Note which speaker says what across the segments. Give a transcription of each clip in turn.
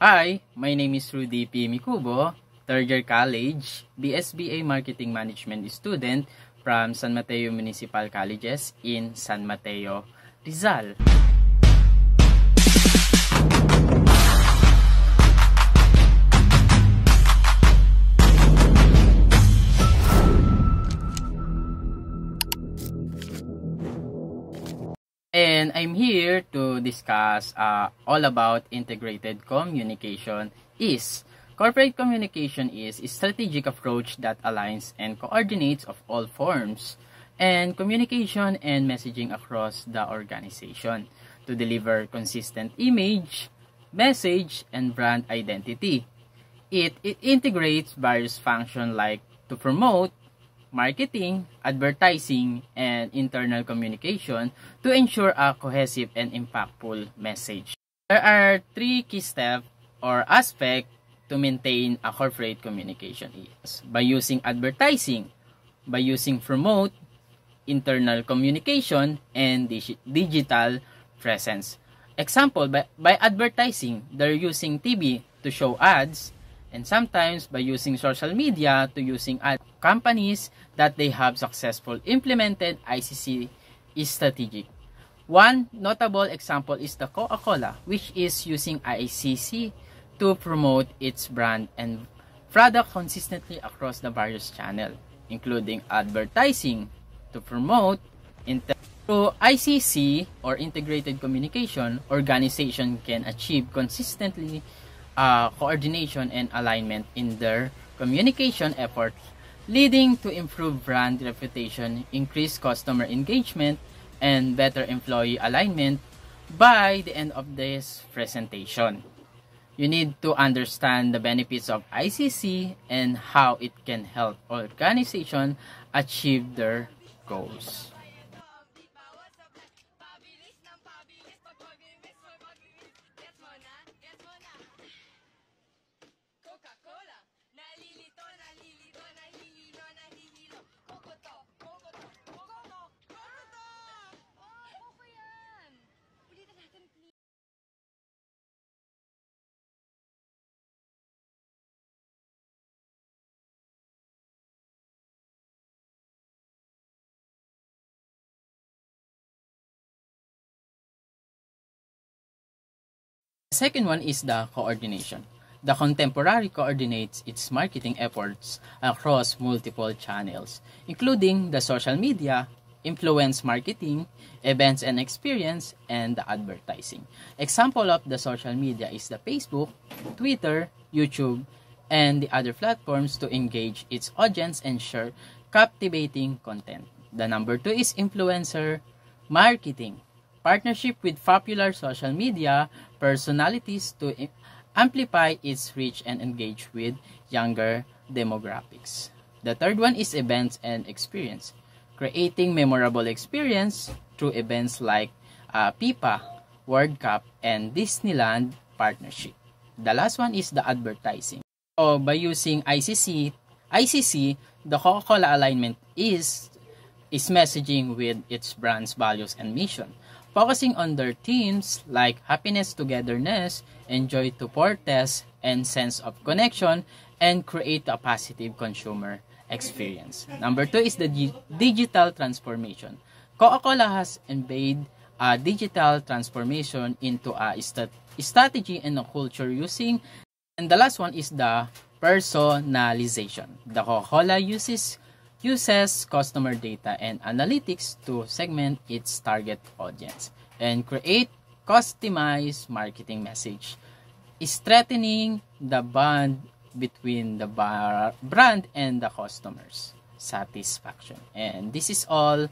Speaker 1: Hi, my name is Rudy P. Mikubo, third year college, BSBA Marketing Management student from San Mateo Municipal Colleges in San Mateo, Rizal. And I'm here to discuss all about integrated communication. Corporate communication is a strategic approach that aligns and coordinates of all forms and communication and messaging across the organization to deliver consistent image, message, and brand identity. It integrates various functions like to promote, marketing, advertising, and internal communication to ensure a cohesive and impactful message. There are three key steps or aspects to maintain a corporate communication by using advertising, by using promote, internal communication, and digital presence. Example, by advertising, they're using TV to show ads, and sometimes by using social media to using ad companies that they have successful implemented ICC strategic. One notable example is the Coca-Cola, which is using ICC to promote its brand and product consistently across the various channels, including advertising to promote. Through ICC or integrated communication, organization can achieve consistently coordination and alignment in their communication efforts, leading to improved brand reputation, increased customer engagement, and better employee alignment. By the end of this presentation, you need to understand the benefits of ICC and how it can help organizations achieve their goals. The second one is the coordination. The contemporary coordinates its marketing efforts across multiple channels, including the social media, influence marketing, events and experience, and the advertising. Example of the social media is the Facebook, Twitter, YouTube, and the other platforms to engage its audience and share captivating content. The number two is influencer marketing. Partnership with popular social media personalities to amplify its reach and engage with younger demographics. The third one is events and experience. Creating memorable experience through events like FIFA, World Cup, and Disneyland partnership. The last one is the advertising. So by using ICC, the Coca-Cola alignment is messaging with its brand's values and mission, focusing on their themes like happiness, togetherness, enjoy to protest, and sense of connection, and create a positive consumer experience. Number two is the digital transformation. Coca-Cola has embedded a digital transformation into a strategy and a culture using. And the last one is the personalization. The Coca-Cola uses customer data and analytics to segment its target audience and create customized marketing message, strengthening the bond between the brand and the customer's satisfaction. And this is all.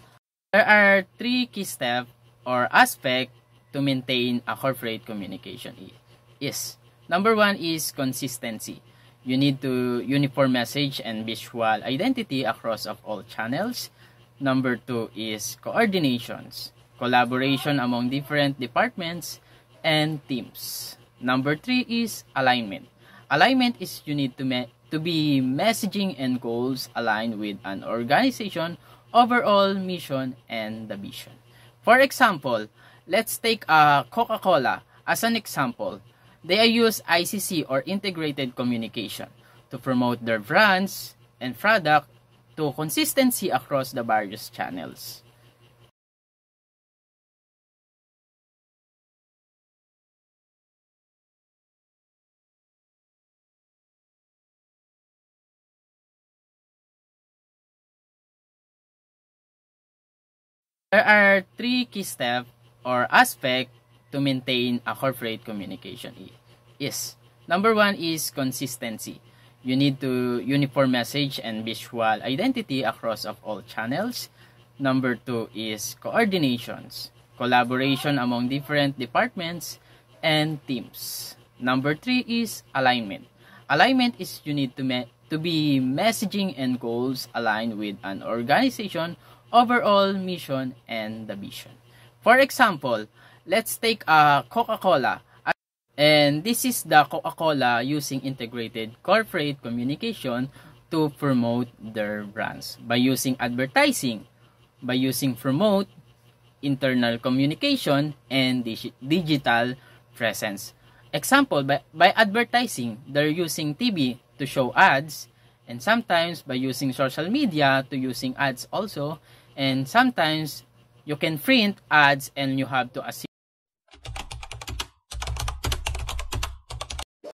Speaker 1: There are three key steps or aspects to maintain a corporate communication. Number one is consistency. You need to uniform message and visual identity across of all channels. Number two is coordinations, collaboration among different departments and teams. Number three is alignment. Alignment is you need to be messaging and goals aligned with an organization overall mission and the vision. For example, let's take Coca-Cola as an example. They use ICC or integrated communication to promote their brands and product to consistency across the various channels. There are three key steps or aspects to maintain a corporate communication. Number one is consistency. You need to uniform message and visual identity across of all channels. Number two is coordinations, collaboration among different departments and teams. Number three is alignment. Alignment is you need to be messaging and goals aligned with an organization overall mission and the vision. For example, let's take a Coca-Cola. And this is the Coca-Cola using integrated corporate communication to promote their brands by using advertising, by using promote, internal communication, and digital presence. Example, by advertising, they're using TV to show ads, and sometimes by using social media to using ads also, and sometimes you can print ads and you have to assist